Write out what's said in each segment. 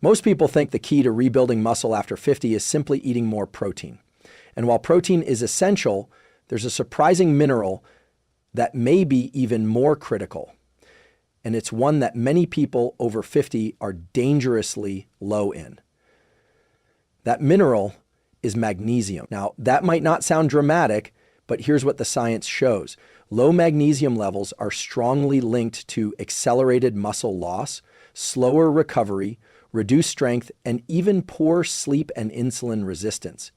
Most people think the key to rebuilding muscle after 50 is simply eating more protein. And while protein is essential, there's a surprising mineral that may be even more critical. And it's one that many people over 50 are dangerously low in. That mineral is magnesium. Now, that might not sound dramatic, but here's what the science shows. Low magnesium levels are strongly linked to accelerated muscle loss, slower recovery, reduced strength, and even poor sleep and insulin resistance,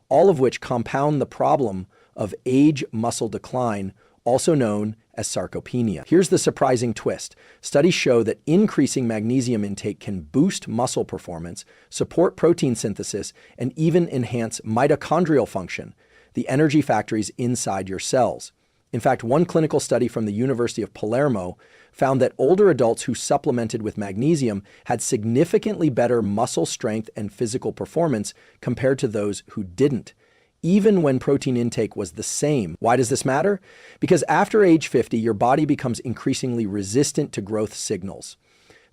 all of which compound the problem of age muscle decline, also known as sarcopenia. Here's the surprising twist. Studies show that increasing magnesium intake can boost muscle performance, support protein synthesis, and even enhance mitochondrial function, the energy factories inside your cells. In fact, one clinical study from the University of Palermo found that older adults who supplemented with magnesium had significantly better muscle strength and physical performance compared to those who didn't, even when protein intake was the same. Why does this matter? Because after age 50, your body becomes increasingly resistant to growth signals.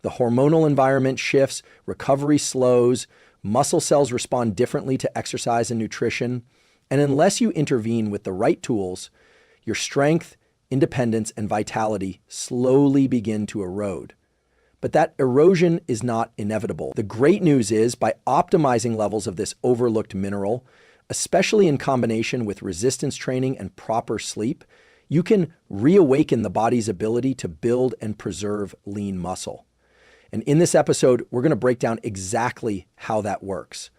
The hormonal environment shifts, recovery slows, muscle cells respond differently to exercise and nutrition, and unless you intervene with the right tools, your strength, independence, and vitality slowly begin to erode. But that erosion is not inevitable. The great news is, by optimizing levels of this overlooked mineral, especially in combination with resistance training and proper sleep, you can reawaken the body's ability to build and preserve lean muscle. And in this episode, we're going to break down exactly how that works.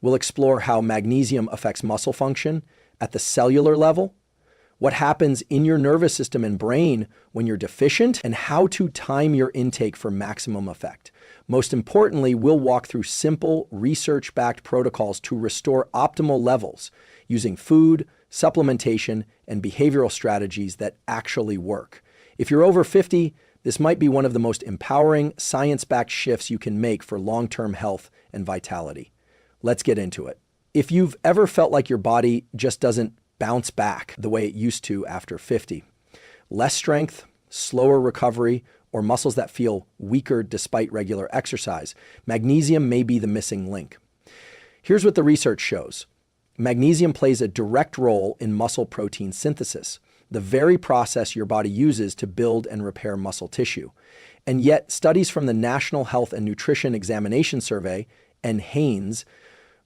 We'll explore how magnesium affects muscle function at the cellular level, what happens in your nervous system and brain when you're deficient, and how to time your intake for maximum effect. Most importantly, we'll walk through simple, research-backed protocols to restore optimal levels using food, supplementation, and behavioral strategies that actually work. If you're over 50, this might be one of the most empowering, science-backed shifts you can make for long-term health and vitality. Let's get into it. If you've ever felt like your body just doesn't bounce back the way it used to after 50, less strength, slower recovery, or muscles that feel weaker despite regular exercise, magnesium may be the missing link. Here's what the research shows. Magnesium plays a direct role in muscle protein synthesis, the very process your body uses to build and repair muscle tissue. And yet, studies from the National Health and Nutrition Examination Survey, NHANES,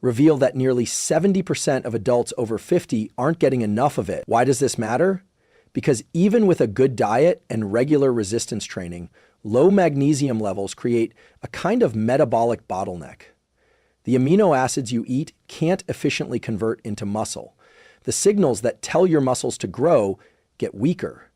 reveal that nearly 70% of adults over 50 aren't getting enough of it. Why does this matter? Because even with a good diet and regular resistance training, low magnesium levels create a kind of metabolic bottleneck. The amino acids you eat can't efficiently convert into muscle. The signals that tell your muscles to grow get weaker,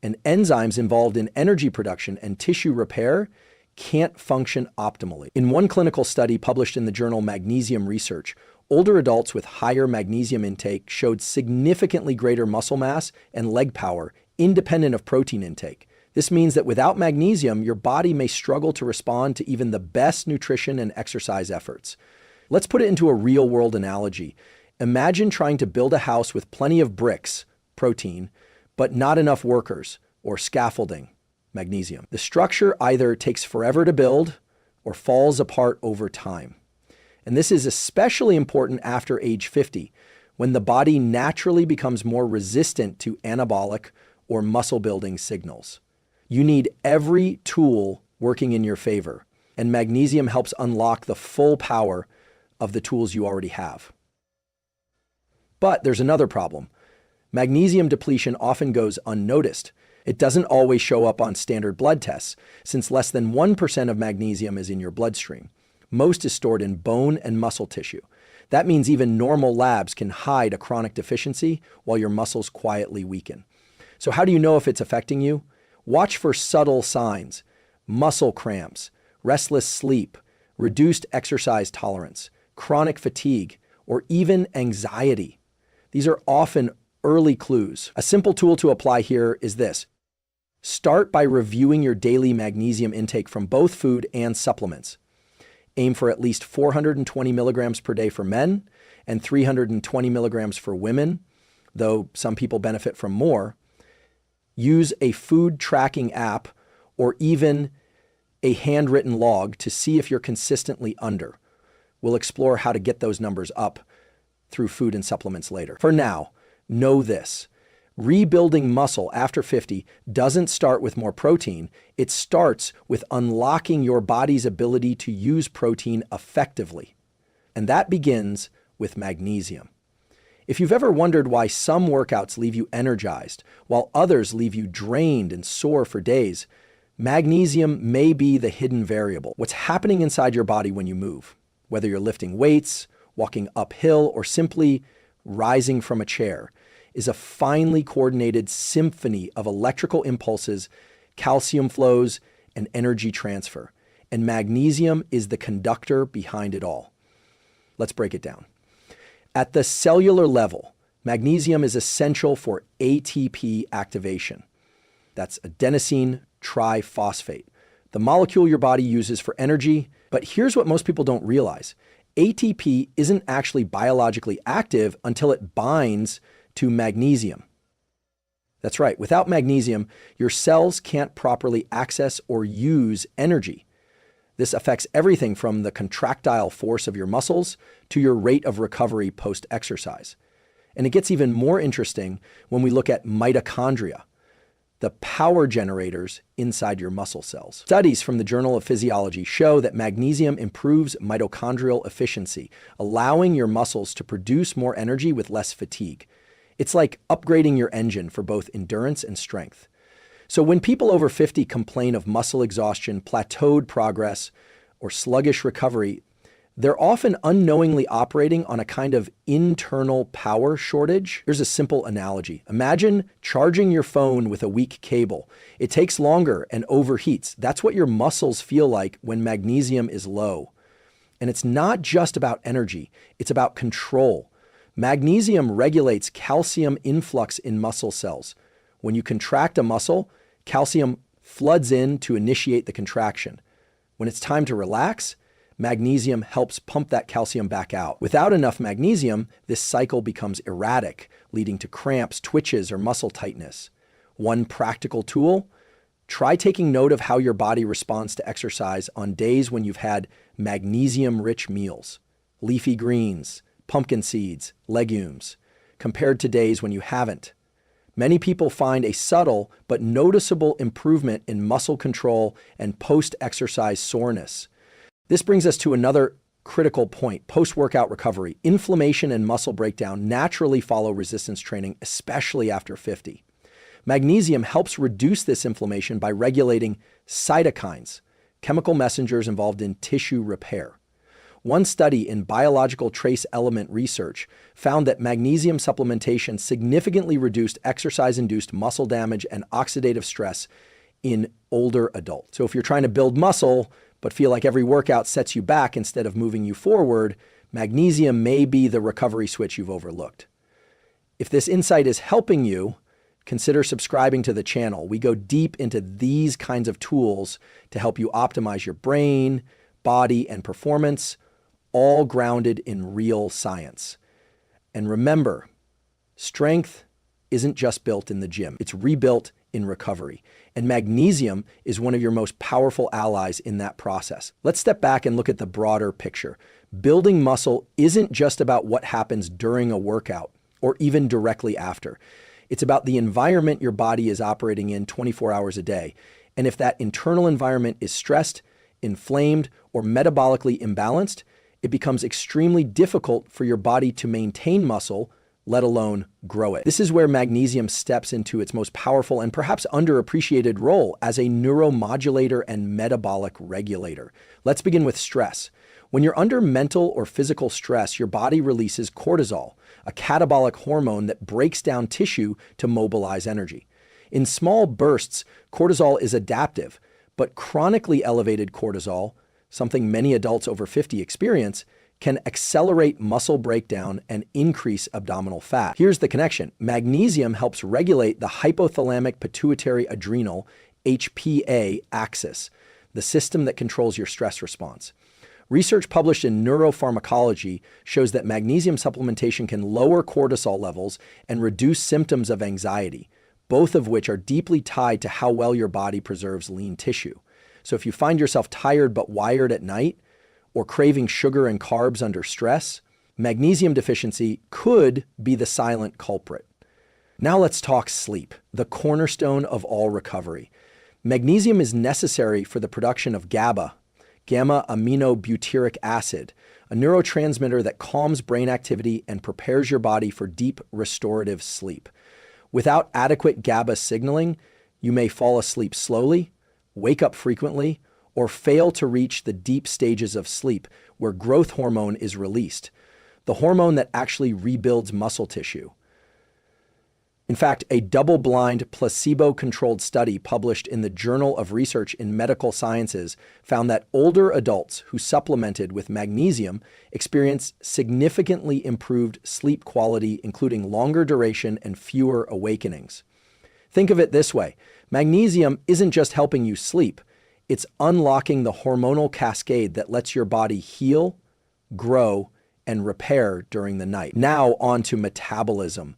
and enzymes involved in energy production and tissue repair can't function optimally. In one clinical study published in the journal Magnesium Research, older adults with higher magnesium intake showed significantly greater muscle mass and leg power, independent of protein intake. This means that without magnesium, your body may struggle to respond to even the best nutrition and exercise efforts. Let's put it into a real-world analogy. Imagine trying to build a house with plenty of bricks, protein, but not enough workers, or scaffolding, magnesium. The structure either takes forever to build or falls apart over time. And this is especially important after age 50, when the body naturally becomes more resistant to anabolic or muscle-building signals. You need every tool working in your favor, and magnesium helps unlock the full power of the tools you already have. But there's another problem. Magnesium depletion often goes unnoticed. It doesn't always show up on standard blood tests, since less than 1% of magnesium is in your bloodstream. Most is stored in bone and muscle tissue. That means even normal labs can hide a chronic deficiency while your muscles quietly weaken. So how do you know if it's affecting you? Watch for subtle signs: muscle cramps, restless sleep, reduced exercise tolerance, chronic fatigue, or even anxiety. These are often early clues. A simple tool to apply here is this. Start by reviewing your daily magnesium intake from both food and supplements. Aim for at least 420 milligrams per day for men and 320 milligrams for women, though some people benefit from more. Use a food tracking app or even a handwritten log to see if you're consistently under. We'll explore how to get those numbers up through food and supplements later. For now, know this. Rebuilding muscle after 50 doesn't start with more protein. It starts with unlocking your body's ability to use protein effectively. And that begins with magnesium. If you've ever wondered why some workouts leave you energized, while others leave you drained and sore for days, magnesium may be the hidden variable. What's happening inside your body when you move, whether you're lifting weights, walking uphill, or simply rising from a chair, is a finely coordinated symphony of electrical impulses, calcium flows, and energy transfer. And magnesium is the conductor behind it all. Let's break it down. At the cellular level, magnesium is essential for ATP activation. That's adenosine triphosphate, the molecule your body uses for energy. But here's what most people don't realize. ATP isn't actually biologically active until it binds to magnesium. That's right, without magnesium, your cells can't properly access or use energy. This affects everything from the contractile force of your muscles to your rate of recovery post-exercise. And it gets even more interesting when we look at mitochondria, the power generators inside your muscle cells. Studies from the Journal of Physiology show that magnesium improves mitochondrial efficiency, allowing your muscles to produce more energy with less fatigue. It's like upgrading your engine for both endurance and strength. So when people over 50 complain of muscle exhaustion, plateaued progress, or sluggish recovery, they're often unknowingly operating on a kind of internal power shortage. Here's a simple analogy. Imagine charging your phone with a weak cable. It takes longer and overheats. That's what your muscles feel like when magnesium is low. And it's not just about energy, it's about control. Magnesium regulates calcium influx in muscle cells. When you contract a muscle, calcium floods in to initiate the contraction. When it's time to relax, magnesium helps pump that calcium back out. Without enough magnesium, this cycle becomes erratic, leading to cramps, twitches, or muscle tightness. One practical tool: try taking note of how your body responds to exercise on days when you've had magnesium-rich meals, leafy greens, pumpkin seeds, legumes, compared to days when you haven't. Many people find a subtle but noticeable improvement in muscle control and post-exercise soreness. This brings us to another critical point: post-workout recovery. Inflammation and muscle breakdown naturally follow resistance training, especially after 50. Magnesium helps reduce this inflammation by regulating cytokines, chemical messengers involved in tissue repair. One study in biological trace element research found that magnesium supplementation significantly reduced exercise-induced muscle damage and oxidative stress in older adults. So if you're trying to build muscle, but feel like every workout sets you back instead of moving you forward, magnesium may be the recovery switch you've overlooked. If this insight is helping you, consider subscribing to the channel. We go deep into these kinds of tools to help you optimize your brain, body, and performance, all grounded in real science. And remember, strength isn't just built in the gym, it's rebuilt in recovery. And magnesium is one of your most powerful allies in that process. Let's step back and look at the broader picture. Building muscle isn't just about what happens during a workout or even directly after. It's about the environment your body is operating in 24 hours a day. And if that internal environment is stressed, inflamed, or metabolically imbalanced, it becomes extremely difficult for your body to maintain muscle, let alone grow it. This is where magnesium steps into its most powerful and perhaps underappreciated role as a neuromodulator and metabolic regulator. Let's begin with stress. When you're under mental or physical stress, your body releases cortisol, a catabolic hormone that breaks down tissue to mobilize energy. In small bursts, cortisol is adaptive, but chronically elevated cortisol, something many adults over 50 experience, can accelerate muscle breakdown and increase abdominal fat. Here's the connection. Magnesium helps regulate the hypothalamic pituitary adrenal, HPA, axis, the system that controls your stress response. Research published in Neuropharmacology shows that magnesium supplementation can lower cortisol levels and reduce symptoms of anxiety, both of which are deeply tied to how well your body preserves lean tissue. So if you find yourself tired but wired at night, or craving sugar and carbs under stress, magnesium deficiency could be the silent culprit. Now let's talk sleep, the cornerstone of all recovery. Magnesium is necessary for the production of GABA, gamma-aminobutyric acid, a neurotransmitter that calms brain activity and prepares your body for deep restorative sleep. Without adequate GABA signaling, you may fall asleep slowly, wake up frequently, or fail to reach the deep stages of sleep where growth hormone is released, the hormone that actually rebuilds muscle tissue. In fact, a double-blind, placebo-controlled study published in the Journal of Research in Medical Sciences found that older adults who supplemented with magnesium experienced significantly improved sleep quality, including longer duration and fewer awakenings. Think of it this way: magnesium isn't just helping you sleep, it's unlocking the hormonal cascade that lets your body heal, grow, and repair during the night. Now on to metabolism.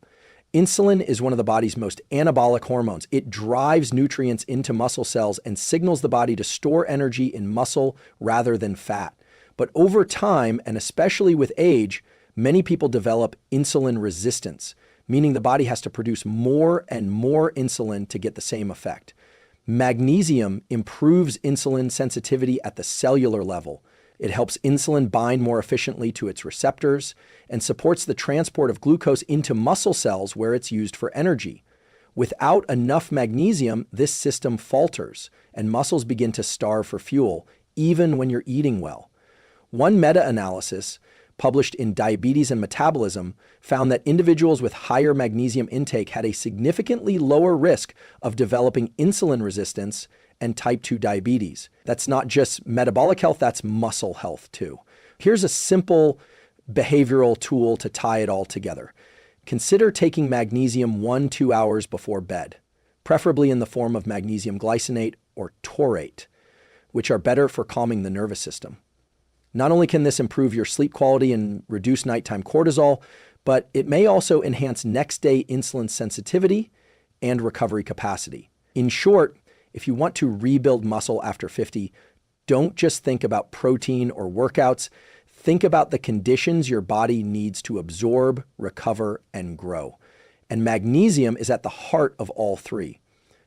Insulin is one of the body's most anabolic hormones. It drives nutrients into muscle cells and signals the body to store energy in muscle rather than fat. But over time, and especially with age, many people develop insulin resistance, meaning the body has to produce more and more insulin to get the same effect. Magnesium improves insulin sensitivity at the cellular level. It helps insulin bind more efficiently to its receptors and supports the transport of glucose into muscle cells where it's used for energy. Without enough magnesium, this system falters and muscles begin to starve for fuel, even when you're eating well. One meta-analysis published in Diabetes and Metabolism found that individuals with higher magnesium intake had a significantly lower risk of developing insulin resistance and type 2 diabetes. That's not just metabolic health, that's muscle health too. Here's a simple behavioral tool to tie it all together. Consider taking magnesium 1-2 hours before bed, preferably in the form of magnesium glycinate or taurate, which are better for calming the nervous system. Not only can this improve your sleep quality and reduce nighttime cortisol, but it may also enhance next-day insulin sensitivity and recovery capacity. In short, if you want to rebuild muscle after 50, don't just think about protein or workouts. Think about the conditions your body needs to absorb, recover, and grow. And magnesium is at the heart of all three: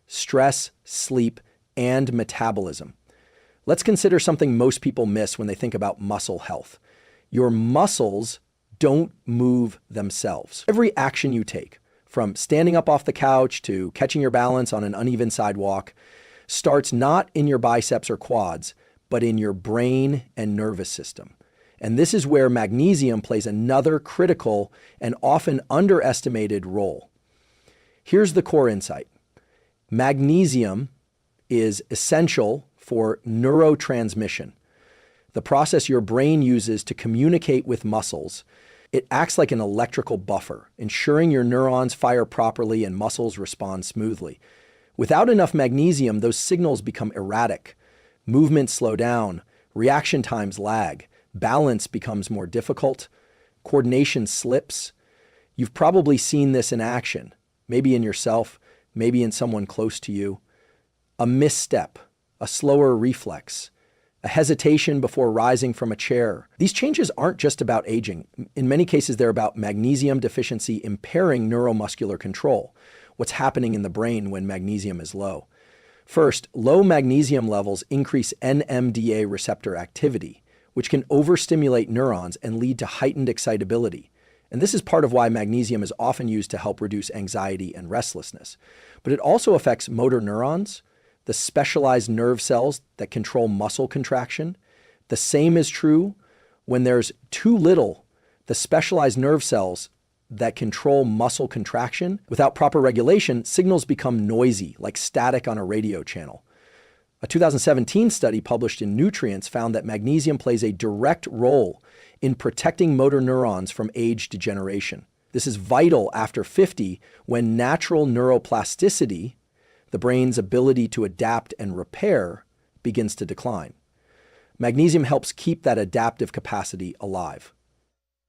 stress, sleep, and metabolism. Let's consider something most people miss when they think about muscle health. Your muscles don't move themselves. Every action you take, from standing up off the couch to catching your balance on an uneven sidewalk, starts not in your biceps or quads, but in your brain and nervous system. And this is where magnesium plays another critical and often underestimated role. Here's the core insight. Magnesium is essential for neurotransmission, the process your brain uses to communicate with muscles. It acts like an electrical buffer, ensuring your neurons fire properly and muscles respond smoothly. Without enough magnesium, those signals become erratic. Movements slow down, reaction times lag, balance becomes more difficult, coordination slips. You've probably seen this in action, maybe in yourself, maybe in someone close to you. A misstep, a slower reflex, a hesitation before rising from a chair. These changes aren't just about aging. In many cases, they're about magnesium deficiency impairing neuromuscular control. What's happening in the brain when magnesium is low? First, low magnesium levels increase NMDA receptor activity, which can overstimulate neurons and lead to heightened excitability. And this is part of why magnesium is often used to help reduce anxiety and restlessness. But it also affects motor neurons, the specialized nerve cells that control muscle contraction. The same is true when there's too little, the specialized nerve cells that control muscle contraction. Without proper regulation, signals become noisy, like static on a radio channel. A 2017 study published in Nutrients found that magnesium plays a direct role in protecting motor neurons from age degeneration. This is vital after 50, when natural neuroplasticity, the brain's ability to adapt and repair, begins to decline. Magnesium helps keep that adaptive capacity alive.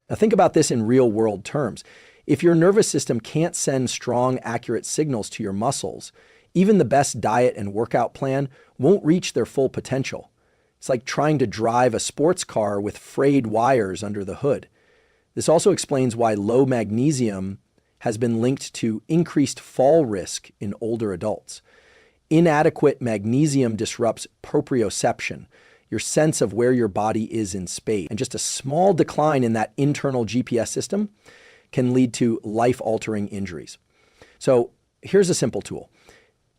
Now think about this in real-world terms. If your nervous system can't send strong, accurate signals to your muscles, Even the best diet and workout plan won't reach their full potential. It's like trying to drive a sports car with frayed wires under the hood. This also explains why low magnesium has been linked to increased fall risk in older adults. Inadequate magnesium disrupts proprioception, your sense of where your body is in space. And just a small decline in that internal GPS system can lead to life-altering injuries. So here's a simple tool.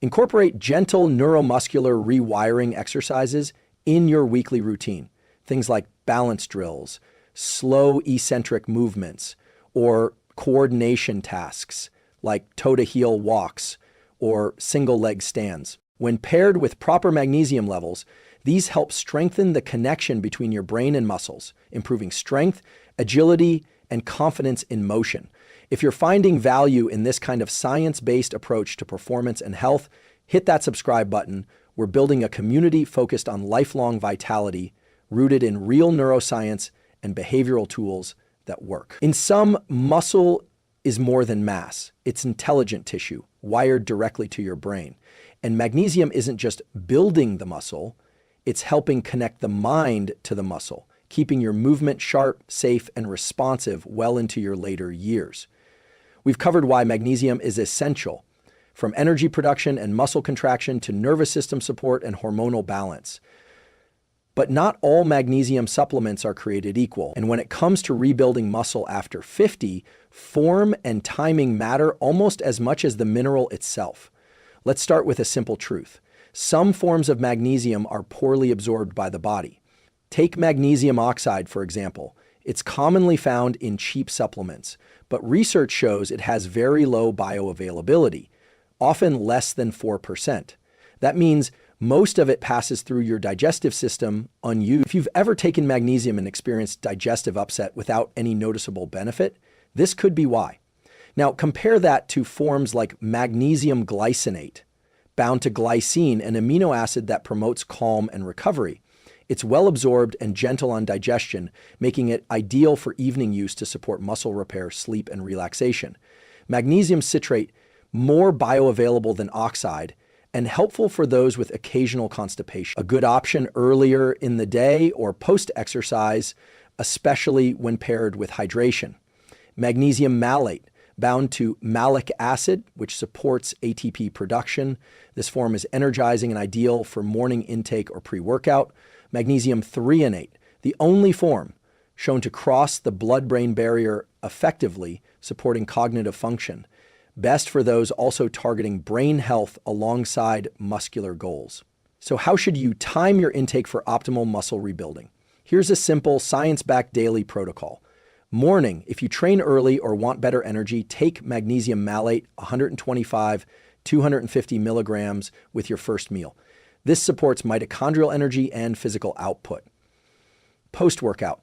Incorporate gentle neuromuscular rewiring exercises in your weekly routine. Things like balance drills, slow eccentric movements, or coordination tasks like toe-to-heel walks or single leg stands. When paired with proper magnesium levels, these help strengthen the connection between your brain and muscles, improving strength, agility, and confidence in motion. If you're finding value in this kind of science-based approach to performance and health, hit that subscribe button. We're building a community focused on lifelong vitality, rooted in real neuroscience and behavioral tools that work. In sum, muscle is more than mass. It's intelligent tissue, wired directly to your brain. And magnesium isn't just building the muscle, it's helping connect the mind to the muscle, keeping your movement sharp, safe, and responsive well into your later years. We've covered why magnesium is essential, from energy production and muscle contraction to nervous system support and hormonal balance. But not all magnesium supplements are created equal. And when it comes to rebuilding muscle after 50, form and timing matter almost as much as the mineral itself. Let's start with a simple truth. Some forms of magnesium are poorly absorbed by the body. Take magnesium oxide, for example. It's commonly found in cheap supplements, but research shows it has very low bioavailability, often less than 4%. That means most of it passes through your digestive system unused. If you've ever taken magnesium and experienced digestive upset without any noticeable benefit, this could be why. Now, compare that to forms like magnesium glycinate, bound to glycine, an amino acid that promotes calm and recovery. It's well absorbed and gentle on digestion, making it ideal for evening use to support muscle repair, sleep, and relaxation. Magnesium citrate, more bioavailable than oxide, and helpful for those with occasional constipation. A good option earlier in the day or post-exercise, especially when paired with hydration. Magnesium malate, bound to malic acid, which supports ATP production. This form is energizing and ideal for morning intake or pre-workout. Magnesium threonate, the only form shown to cross the blood-brain barrier effectively, supporting cognitive function. Best for those also targeting brain health alongside muscular goals. So how should you time your intake for optimal muscle rebuilding? Here's a simple science-backed daily protocol. Morning, if you train early or want better energy, take magnesium malate, 125, 250 milligrams with your first meal. This supports mitochondrial energy and physical output. Post-workout,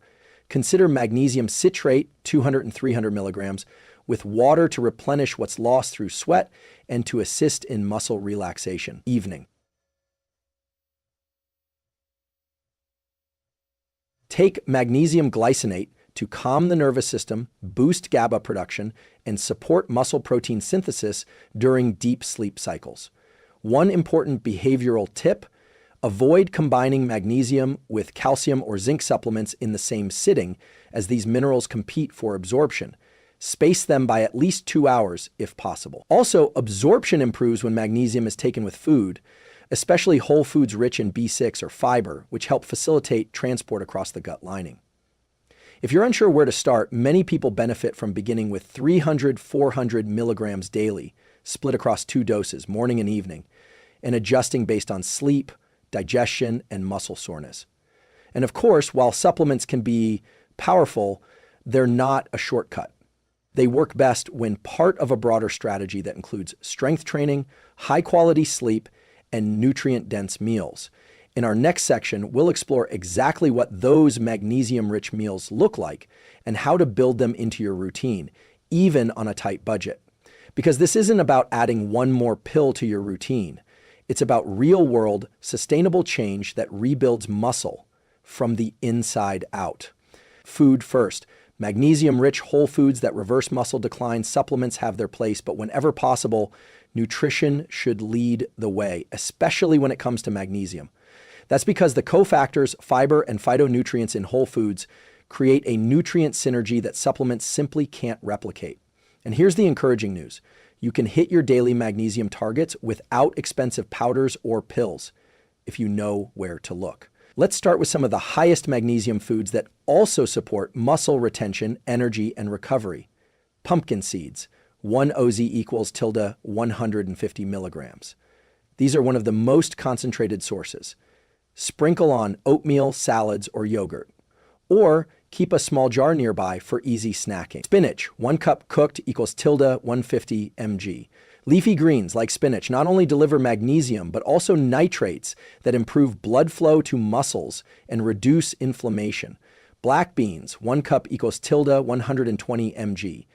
consider magnesium citrate, 200 and 300 milligrams, with water to replenish what's lost through sweat and to assist in muscle relaxation. Evening. Take magnesium glycinate to calm the nervous system, boost GABA production, and support muscle protein synthesis during deep sleep cycles. One important behavioral tip: avoid combining magnesium with calcium or zinc supplements in the same sitting, as these minerals compete for absorption. Space them by at least 2 hours if possible. Also, absorption improves when magnesium is taken with food, especially whole foods rich in B6 or fiber, which help facilitate transport across the gut lining. If you're unsure where to start, many people benefit from beginning with 300-400 milligrams daily, split across 2 doses, morning and evening, and adjusting based on sleep, digestion, and muscle soreness. And of course, while supplements can be powerful, they're not a shortcut. They work best when part of a broader strategy that includes strength training, high-quality sleep, and nutrient-dense meals. In our next section, we'll explore exactly what those magnesium-rich meals look like and how to build them into your routine, even on a tight budget. Because this isn't about adding one more pill to your routine. It's about real-world, sustainable change that rebuilds muscle from the inside out. Food first. Magnesium-rich whole foods that reverse muscle decline. Supplements have their place, but whenever possible, nutrition should lead the way, especially when it comes to magnesium. That's because the cofactors, fiber, and phytonutrients in whole foods create a nutrient synergy that supplements simply can't replicate. And here's the encouraging news. You can hit your daily magnesium targets without expensive powders or pills if you know where to look. Let's start with some of the highest magnesium foods that also support muscle retention, energy, and recovery. Pumpkin seeds, 1 OZ equals tilde 150 milligrams. These are one of the most concentrated sources. Sprinkle on oatmeal, salads, or yogurt. Or keep a small jar nearby for easy snacking. Spinach, 1 cup cooked equals tilde 150 mg. Leafy greens like spinach not only deliver magnesium, but also nitrates that improve blood flow to muscles and reduce inflammation. Black beans, 1 cup equals tilde 120 mg.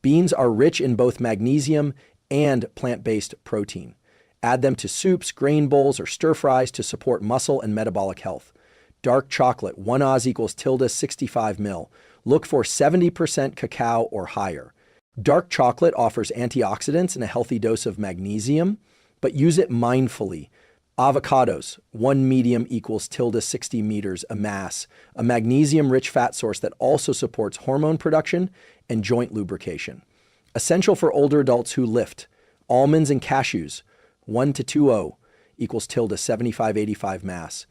Beans are rich in both magnesium and plant-based protein. Add them to soups, grain bowls, or stir-fries to support muscle and metabolic health. Dark chocolate, 1 Oz equals tilde 65 mil. Look for 70% cacao or higher. Dark chocolate offers antioxidants and a healthy dose of magnesium, but use it mindfully. Avocados, 1 medium equals tilde 60 meters a mass, a magnesium-rich fat source that also supports hormone production and joint lubrication. Essential for older adults who lift. Almonds and cashews, 1 to 2O equals tilde 75-85 mass.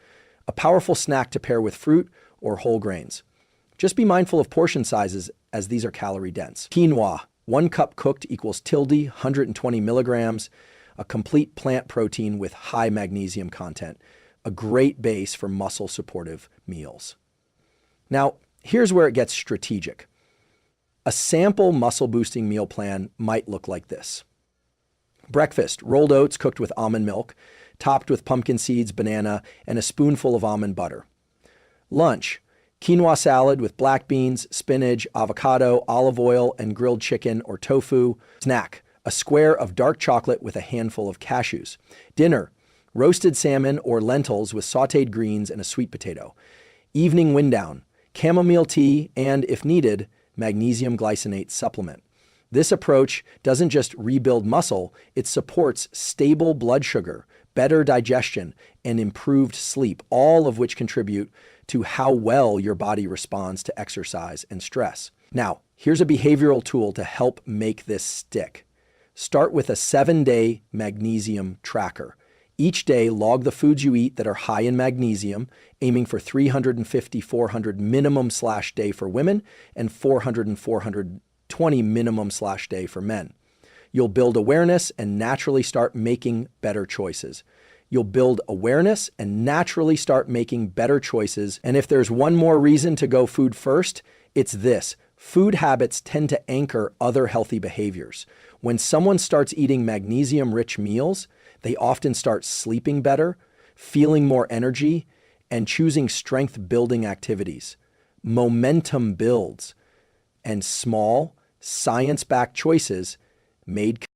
A powerful snack to pair with fruit or whole grains. Just be mindful of portion sizes as these are calorie dense. Quinoa, 1 cup cooked equals tilde 120 milligrams, a complete plant protein with high magnesium content, a great base for muscle supportive meals. Now, here's where it gets strategic. A sample muscle boosting meal plan might look like this. Breakfast, rolled oats cooked with almond milk, topped with pumpkin seeds, banana, and a spoonful of almond butter. Lunch, quinoa salad with black beans, spinach, avocado, olive oil, and grilled chicken or tofu. Snack, a square of dark chocolate with a handful of cashews. Dinner, roasted salmon or lentils with sautéed greens and a sweet potato. Evening wind down, chamomile tea, and, if needed, magnesium glycinate supplement. This approach doesn't just rebuild muscle, it supports stable blood sugar, better digestion, and improved sleep, all of which contribute to how well your body responds to exercise and stress. Now, here's a behavioral tool to help make this stick. Start with a 7-day magnesium tracker. Each day, log the foods you eat that are high in magnesium, aiming for 350-400 minimum/day for women and 400-420 minimum/day for men. You'll build awareness and naturally start making better choices. You'll build awareness and naturally start making better choices. And if there's one more reason to go food first, it's this. Food habits tend to anchor other healthy behaviors. When someone starts eating magnesium-rich meals, they often start sleeping better, feeling more energy, and choosing strength-building activities. Momentum builds, and small, science-backed choices made